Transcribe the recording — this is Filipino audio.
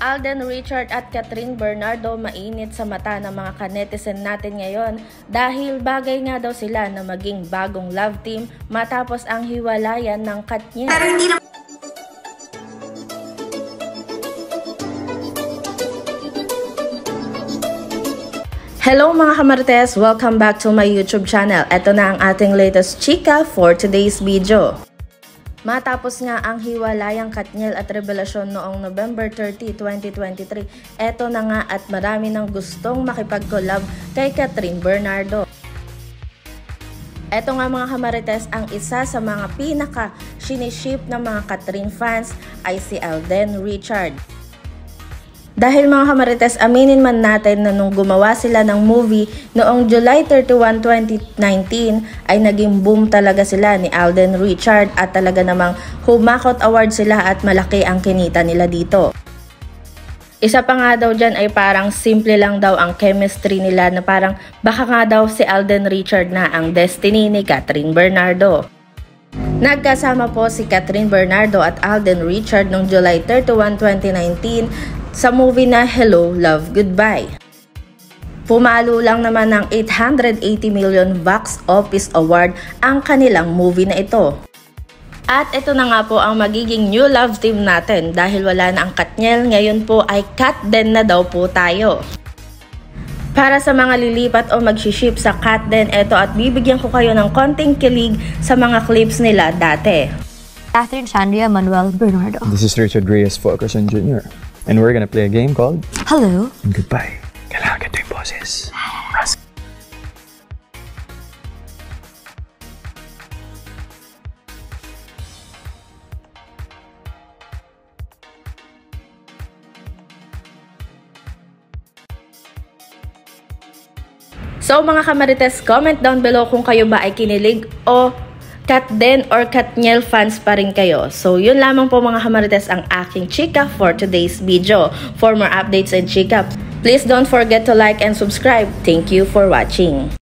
Alden Richard at Catherine Bernardo mainit sa mata ng mga kanetizen natin ngayon dahil bagay nga daw sila na maging bagong love team matapos ang hiwalayan ng Katniel. Pero hindi na Hello mga kamarites! Welcome back to my YouTube channel. Ito na ang ating latest chika for today's video. Matapos nga ang hiwalayang Katniel at revelasyon noong November 30, 2023, eto na nga at marami nang gustong makipag-collab kay Catherine Bernardo. Eto nga mga kamarites, ang isa sa mga pinaka-siniship ng mga Catherine fans ay si Alden Richard. Dahil mga kamarites, aminin man natin na nung gumawa sila ng movie noong July 31, 2019 ay naging boom talaga sila ni Alden Richard at talaga namang humakot award sila at malaki ang kinita nila dito. Isa pa nga daw dyan ay parang simple lang daw ang chemistry nila na parang baka nga daw si Alden Richard na ang destiny ni Catherine Bernardo. Nagkasama po si Catherine Bernardo at Alden Richard noong July 31, 2019 sa movie na Hello, Love, Goodbye. Pumalo lang naman ng 880 million box office award ang kanilang movie na ito. At ito na nga po ang magiging new love team natin dahil wala na ang Katniel, ngayon po ay Katden na daw po tayo. Para sa mga lilipat o magsiship sa Katden, eto at bibigyan ko kayo ng konting kilig sa mga clips nila dati. Catherine Sandria Manuel Bernardo. This is Richard Reyes Fulkerson Jr. And we're gonna play a game called Hello and Goodbye. Kailangan ganito yung boses. So mga kamarites, comment down below kung kayo ba ay kinilig o Katden or Katniel fans pa rin kayo. So yun lamang po mga kamarites ang aking chika for today's video. For more updates and chika, please don't forget to like and subscribe. Thank you for watching.